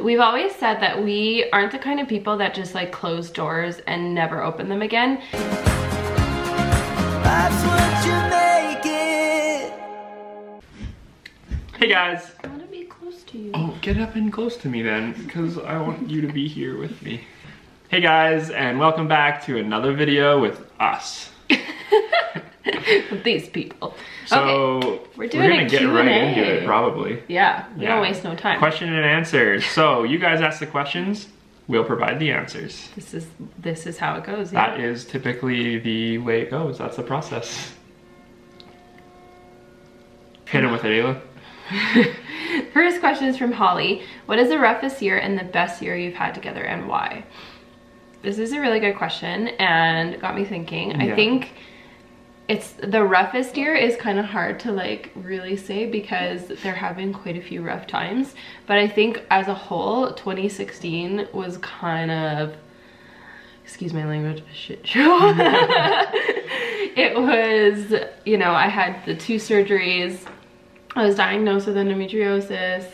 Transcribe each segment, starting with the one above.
We've always said that we aren't the kind of people that just like close doors and never open them again. That's what you make it. Hey guys. I want to be close to you. Oh, get up and close to me then, because I want you to be here with me. Hey guys, and welcome back to another video with us. With these people. So, okay, we're gonna get right into it, probably. Yeah, we don't waste no time. Question and answers. So, you guys ask the questions, we'll provide the answers. This is how it goes. Yeah. That is typically the way it goes. That's the process. Hit him with it, Ayla. First question is from Holly. What is the roughest year and the best year you've had together, and why? This is a really good question and got me thinking. Yeah. I think it's the roughest year is kind of hard to like really say because there have been quite a few rough times, but I think as a whole 2016 was kind of, excuse my language, a shit show. It was, you know, I had the 2 surgeries, I was diagnosed with endometriosis,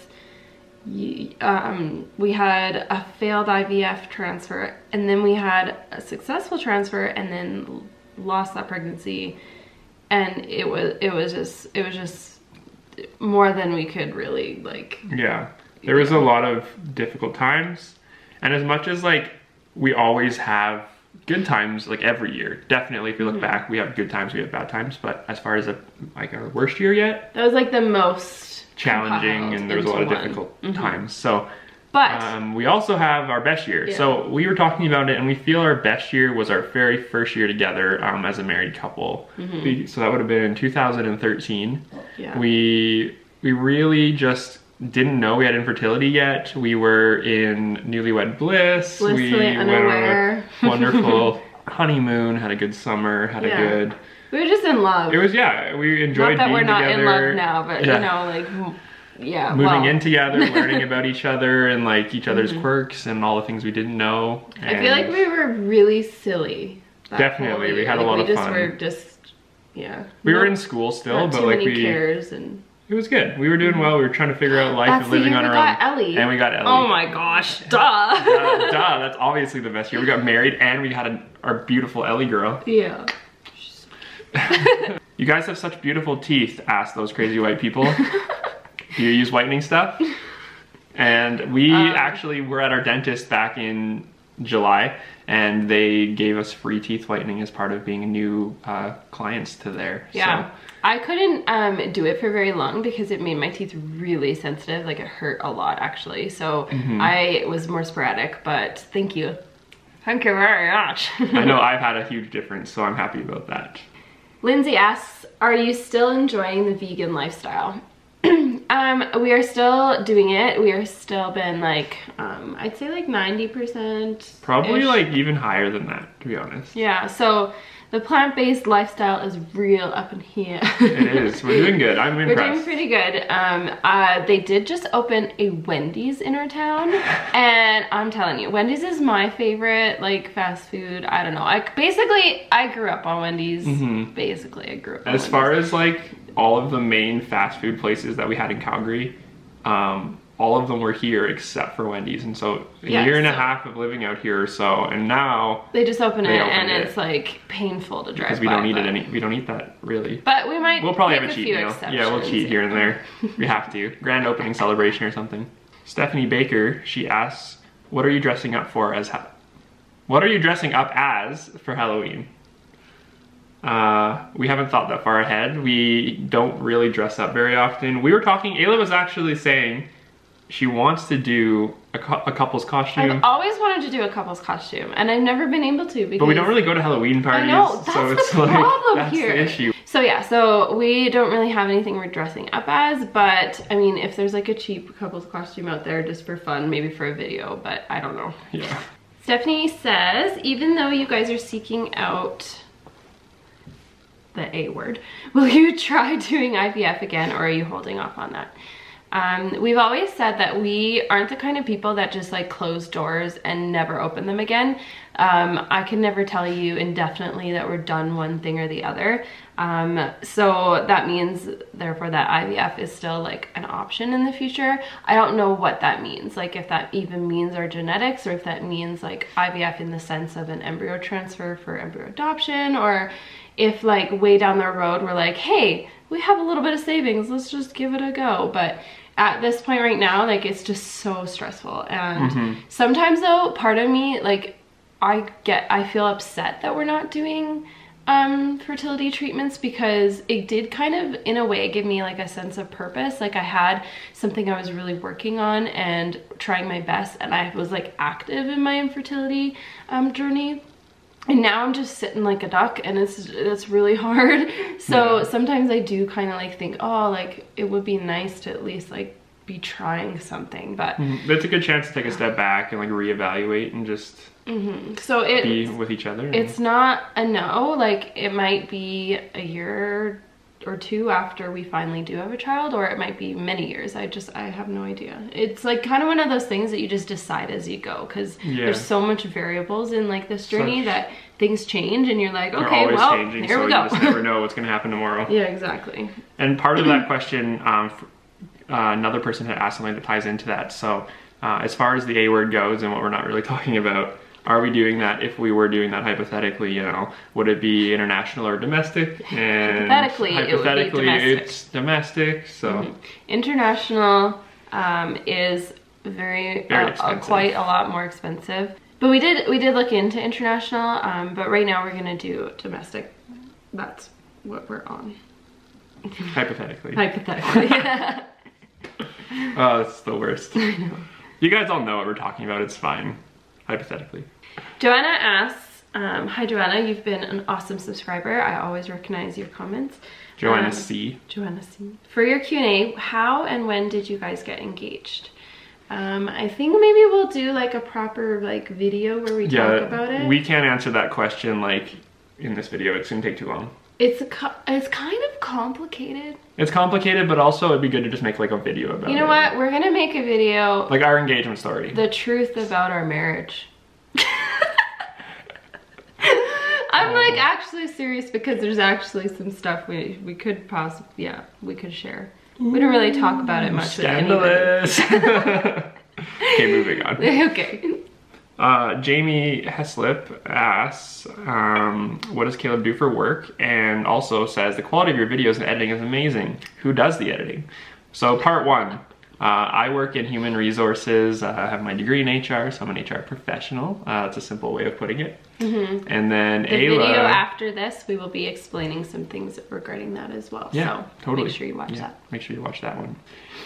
we had a failed IVF transfer, and then we had a successful transfer, and then lost that pregnancy, and it was just more than we could really like. Yeah, there was a lot of difficult times, and as much as like we always have good times, like every year, definitely if you look back, we have good times, we have bad times, but as far as like our worst year yet, that was like the most challenging, and there was a lot of difficult times. So but we also have our best year. So we were talking about it, and we feel our best year was our very first year together as a married couple. So that would have been in 2013. Yeah. We really just didn't know we had infertility yet. We were in newlywed bliss. Blissfully unaware. We went on a wonderful honeymoon, had a good summer, had a good... We were just in love. It was, we enjoyed not that being we're not together. in love now, but you know, like, yeah. Moving in together, learning about each other and like each other's quirks and all the things we didn't know. And I feel like we were really silly. Definitely, we had a lot of fun. We were just, We were in school still, but like cares and... It was good. We were doing well. We were trying to figure out life and living on our own. We got Ellie. And we got Ellie. Oh my gosh, duh. Duh, that's obviously the best year. We got married and we had our beautiful Ellie girl. Yeah. You guys have such beautiful teeth, asked those crazy white people. Do you use whitening stuff? And we actually were at our dentist back in July, and they gave us free teeth whitening as part of being new clients to there. Yeah. So. I couldn't do it for very long because it made my teeth really sensitive. Like, it hurt a lot actually. So I was more sporadic, but thank you. Thank you very much. I know I've had a huge difference, so I'm happy about that. Lindsay asks, are you still enjoying the vegan lifestyle? We are still doing it. We are still been like, I'd say like 90%. Probably like even higher than that, to be honest. Yeah, so the plant-based lifestyle is real up in here. It is. We're doing good. I'm impressed. We're doing pretty good. They did just open a Wendy's in our town, and I'm telling you, Wendy's is my favorite like fast food. I don't know. I grew up on Wendy's. Basically, I grew up on As Wendy's. far as like all of the main fast food places that we had in Calgary, all of them were here except for Wendy's, and so a year and a half of living out here or so, and now they just open it, and it's like painful to drive because we don't eat it we don't eat that really. But we'll probably have a cheat meal. Yeah, we'll cheat here and there. We have to. Grand opening celebration or something. Stephanie Baker, she asks, what are you dressing up for as what are you dressing up as for Halloween? We haven't thought that far ahead. We don't really dress up very often. We were talking, Ayla was actually saying she wants to do a couple's costume. I've always wanted to do a couple's costume, and I've never been able to because... But we don't really go to Halloween parties. I know, that's so it's the problem that's here. The issue. So yeah, so we don't really have anything we're dressing up as, but I mean, if there's like a cheap couple's costume out there just for fun, maybe for a video, but I don't know. Yeah. Stephanie says, even though you guys are seeking out the A word, will you try doing IVF again, or are you holding off on that? We've always said that we aren't the kind of people that just like close doors and never open them again. I can never tell you indefinitely that we're done one thing or the other. So that means therefore that IVF is still like an option in the future. I don't know what that means, like if that even means our genetics, or if that means like IVF in the sense of an embryo transfer for embryo adoption, or if like way down the road we're like, hey, we have a little bit of savings, let's just give it a go. But at this point right now, like it's just so stressful. And sometimes though, part of me, like I feel upset that we're not doing fertility treatments, because it did kind of in a way give me like a sense of purpose. Like I had something I was really working on and trying my best, and I was like active in my infertility journey. And now I'm just sitting like a duck, and it's really hard. So sometimes I do kind of like think, oh, like it would be nice to at least like be trying something. But it's a good chance to take a step back and like reevaluate and just so be with each other. It's not a no. Like it might be a year or two after we finally do have a child, or it might be many years. I have no idea. It's like kind of one of those things that you just decide as you go, because there's so much variables in like this journey that things change, and you're like, okay, well, changing, here so we go. You just never know what's going to happen tomorrow. Yeah, exactly. And part of that question, another person had asked something that ties into that. So as far as the A word goes and what we're not really talking about, are we doing that? If we were doing that hypothetically, you know, would it be international or domestic? And hypothetically it would be domestic. It's domestic. So international is very quite a lot more expensive. But we did look into international. But right now we're gonna do domestic. That's what we're on. Hypothetically. Hypothetically. Oh, that's the worst. I know. You guys all know what we're talking about. It's fine. Hypothetically. Joanna asks, hi Joanna, you've been an awesome subscriber. I always recognize your comments. Joanna C. Joanna C. For your Q&A, how and when did you guys get engaged? I think maybe we'll do like a proper like video where we talk about it. We can't answer that question like in this video. It's gonna take too long. It's kind of complicated. It's complicated, but also it'd be good to just make like a video about it. You know what? We're gonna make a video. Like our engagement story. The truth about our marriage. I'm like actually serious, because there's actually some stuff we could possibly, we could share. We don't really talk about it much. Scandalous. Okay, moving on. Okay. Jamie Heslip asks, what does Caleb do for work? And also says, the quality of your videos and editing is amazing. Who does the editing? So part one, I work in human resources. I have my degree in HR, so I'm an HR professional. That's a simple way of putting it. And then the Ayla, video after this, we will be explaining some things regarding that as well. Yeah, so totally. Make sure you watch that. Make sure you watch that one.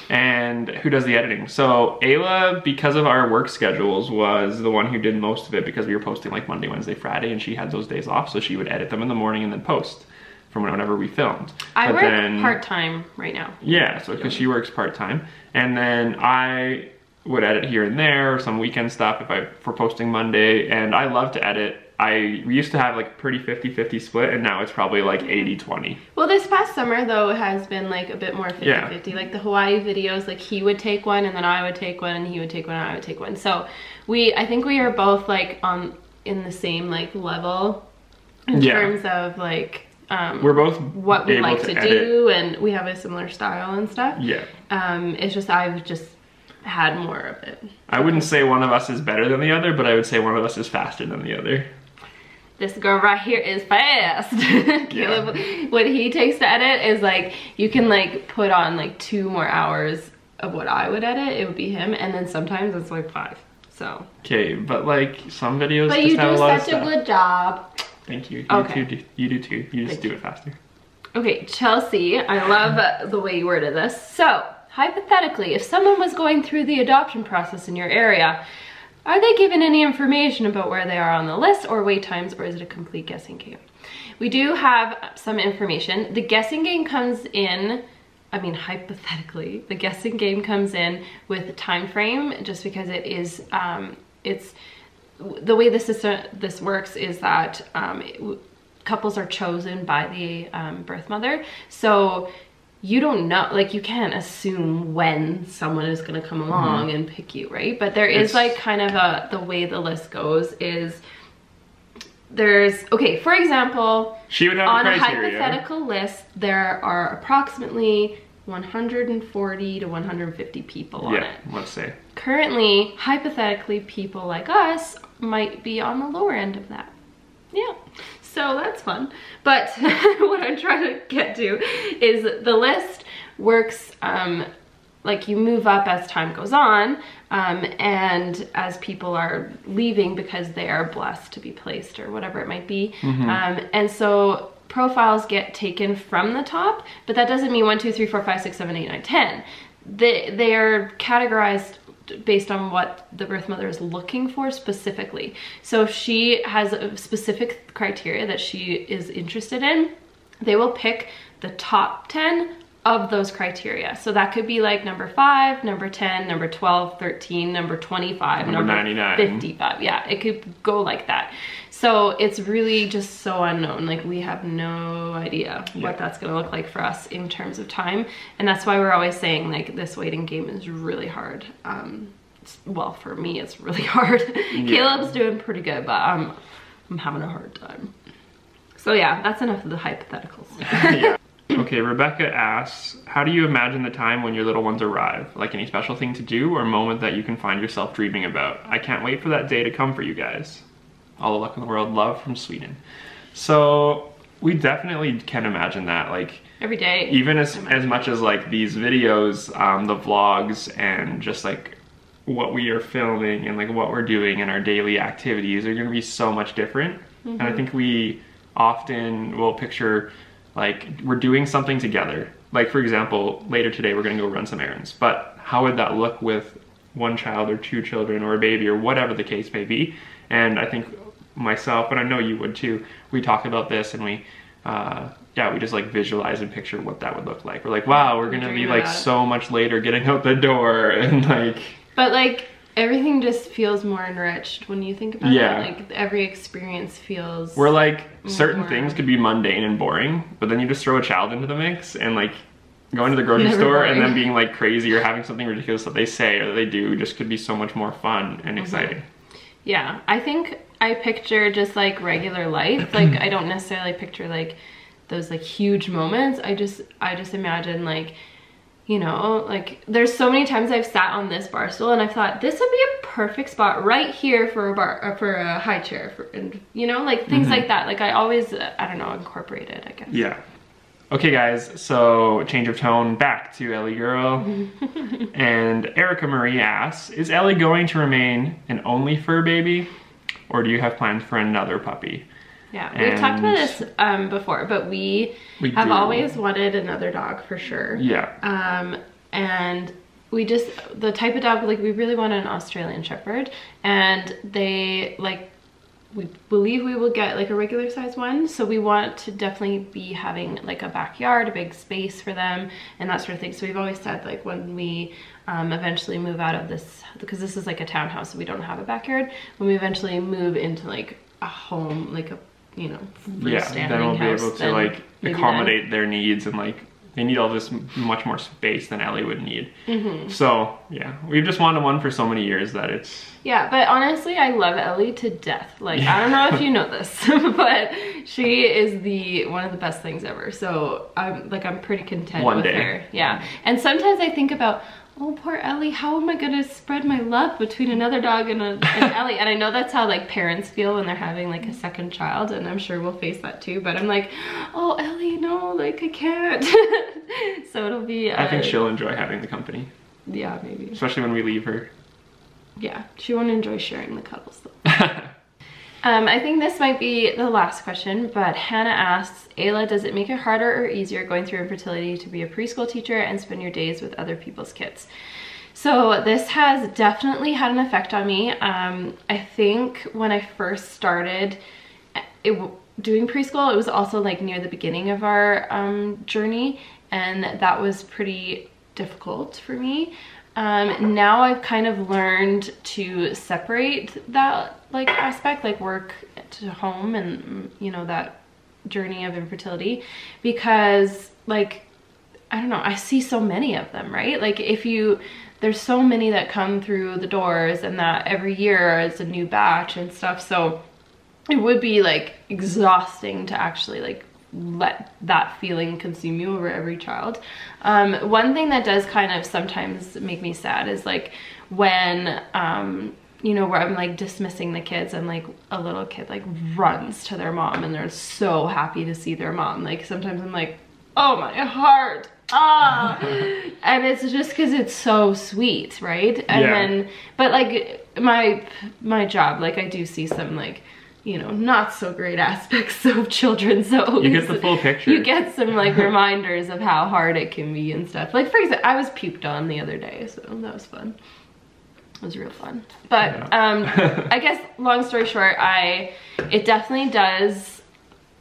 And who does the editing? So Ayla, because of our work schedules, was the one who did most of it, because we were posting like Monday, Wednesday, Friday, and she had those days off, so she would edit them in the morning and then post from whenever we filmed. I work part-time right now. Yeah, so because she works part-time. And then I would edit here and there, some weekend stuff for posting Monday, and I love to edit. We used to have like pretty 50-50 split, and now it's probably like 80-20. Well, this past summer though has been like a bit more 50-50. Like the Hawaii videos, like he would take one and then I would take one, and he would take one and I would take one. So I think we are both like in the same like level in terms of like we're both what we like to do, and we have a similar style and stuff. Yeah. It's just I've just had more of it. I wouldn't say one of us is better than the other, but I would say one of us is faster than the other. This girl right here is fast. Caleb, what he takes to edit is like, you can like put on like 2 more hours of what I would edit, it would be him, and then sometimes it's like 5. So. Okay, but like some videos just have a lot of stuff. But you do such a good job. Thank you. Okay. You do too. You just do it faster. Okay, Chelsea, I love the way you worded this. So, hypothetically, if someone was going through the adoption process in your area, are they given any information about where they are on the list or wait times, or is it a complete guessing game? We do have some information. The guessing game comes in, I mean, hypothetically, the guessing game comes in with a time frame, just because it is, it's, the way this works is that couples are chosen by the birth mother. So you don't know, like you can't assume when someone is going to come along and pick you, right? But there is like kind of the way the list goes is there's, okay, for example, she would have on a a criteria. hypothetical list, there are approximately 140 to 150 people on it. Let's say. Currently, hypothetically, people like us might be on the lower end of that. Yeah, so that's fun. But what I'm trying to get to is the list works like you move up as time goes on, and as people are leaving because they are blessed to be placed or whatever it might be. And so profiles get taken from the top, but that doesn't mean 1, 2, 3, 4, 5, 6, 7, 8, 9, 10. They are categorized based on what the birth mother is looking for specifically. So if she has a specific criteria that she is interested in, they will pick the top 10 of those criteria. So that could be like number 5, number 10, number 12, 13, number 25, number 99. 55. Yeah, it could go like that. So it's really just so unknown. Like we have no idea what that's gonna look like for us in terms of time. And that's why we're always saying like this waiting game is really hard. Well, for me, it's really hard. Caleb's doing pretty good, but I'm having a hard time. So yeah, that's enough of the hypotheticals. Yeah. Okay, Rebecca asks, how do you imagine the time when your little ones arrive? Like any special thing to do or moment that you can find yourself dreaming about? I can't wait for that day to come for you guys. All the luck in the world. Love from Sweden. So we definitely can imagine that. Like every day. Even as much as like these videos, the vlogs, and just like what we are filming and like what we're doing and our daily activities are going to be so much different. And I think we often will picture like we're doing something together. Like for example, later today we're gonna go run some errands, but how would that look with one child or 2 children or a baby or whatever the case may be? And I think myself, and I know you would too, we talk about this and we just like visualize and picture what that would look like. We're like, wow, we're gonna be like so much later getting out the door and like. But like everything just feels more enriched when you think about it. Like every experience feels. We're like certain things could be mundane and boring, but then you just throw a child into the mix and like going to the grocery store and then being like crazy or having something ridiculous that they say or that they do just could be so much more fun and exciting. Yeah, I think I picture just like regular life. Like I don't necessarily picture like those like huge moments. I just imagine like, you know, like there's so many times I've sat on this bar stool and I've thought this would be a perfect spot right here for a bar, for a high chair, and you know, like things like that. Like I always, I don't know, incorporate it, I guess. Yeah. Okay guys, so change of tone, back to Ellie Girl. And Erica Marie asks, is Ellie going to remain an only fur baby or do you have plans for another puppy? Yeah, we've talked about this before, but we have always wanted another dog for sure. Yeah. And we just, the type of dog, like we really want an Australian Shepherd, and they like, we believe we will get like a regular size one. So we want to definitely be having like a backyard, a big space for them and that sort of thing. So we've always said like when we eventually move out of this, because this is like a townhouse, so we don't have a backyard. When we eventually move into like a home, like a, you know, freestanding then we'll be house, able to like accommodate their needs, and like they need all this much more space than Ellie would need. So yeah, we've just wanted one for so many years that it's. Yeah, but honestly, I love Ellie to death. Like, I don't know if you know this, but she is one of the best things ever. So I'm pretty content with her. Yeah, and sometimes I think about, oh, poor Ellie, how am I gonna spread my love between another dog and Ellie? And I know that's how like parents feel when they're having like a second child, and I'm sure we'll face that too, but I'm like, oh, Ellie, no, like I can't. So it'll be I think she'll enjoy having the company. Yeah, maybe. Especially when we leave her. Yeah, she won't enjoy sharing the cuddles though. I think this might be the last question, but Hannah asks, Ayla, does it make it harder or easier going through infertility to be a preschool teacher and spend your days with other people's kids? So this has definitely had an effect on me. I think when I first started doing preschool, it was also like near the beginning of our journey, and that was pretty difficult for me. Now I've kind of learned to separate that like aspect, like work to home and, you know, that journey of infertility, because like I don't know, I see so many of them, right? Like there's so many that come through the doors, and that every year is a new batch and stuff. So it would be like exhausting to actually like let that feeling consume you over every child. One thing that does kind of sometimes make me sad is like when, you know, where I'm like dismissing the kids and like a little kid like runs to their mom and they're so happy to see their mom. Like sometimes I'm like, oh my heart, ah. And it's just because it's so sweet, right? And then, but like my job, like I do see some like, you know, not so great aspects of children, so you get the full picture. You get some like reminders of how hard it can be and stuff. Like for example, I was puked on the other day, so that was fun. It was real fun. But I guess long story short, it definitely does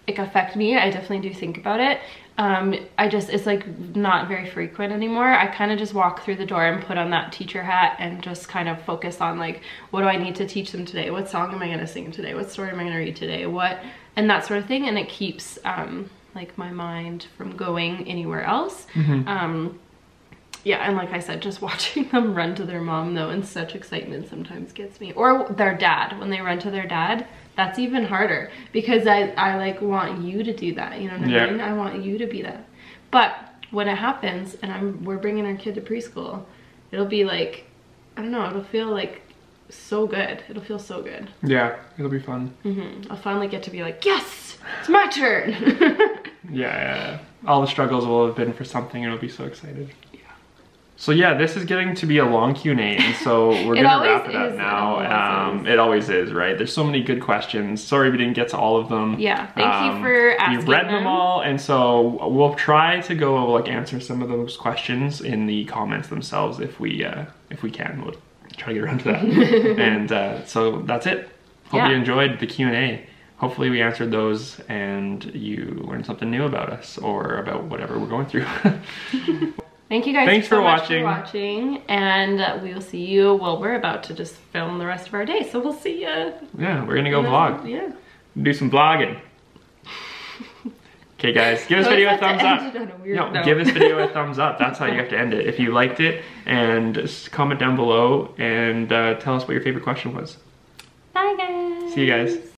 like affect me. I definitely do think about it. It's like not very frequent anymore. I kind of just walk through the door and put on that teacher hat and just kind of focus on like, what do I need to teach them today? What song am I going to sing today? What story am I going to read today? And that sort of thing. And it keeps like my mind from going anywhere else. Yeah, and like I said, just watching them run to their mom though in such excitement sometimes gets me. Or their dad, when they run to their dad, that's even harder because I like want you to do that, you know what I mean? I want you to be that. But when it happens and we're bringing our kid to preschool, it'll be like, I don't know, it'll feel like so good. It'll feel so good. Yeah, it'll be fun. I'll finally get to be like, yes, it's my turn. Yeah. All the struggles will have been for something and I'll be so excited. So yeah, this is getting to be a long Q&A, and so we're gonna wrap it up now. It always is, right? There's so many good questions. Sorry we didn't get to all of them. Yeah, thank you for asking them. We read them all, and so we'll try to go like answer some of those questions in the comments themselves if we can. We'll try to get around to that. And so that's it. Hope you enjoyed the Q&A. Hopefully we answered those and you learned something new about us or about whatever we're going through. Thank you guys so much for watching, and we will see you. Well, we're about to just film the rest of our day, so we'll see you. Yeah, we're gonna go vlog. Yeah. Do some vlogging. Okay guys, give this video a thumbs up. No, give this video a thumbs up. That's how you have to end it. If you liked it, and just comment down below and tell us what your favorite question was. Bye guys. See you guys.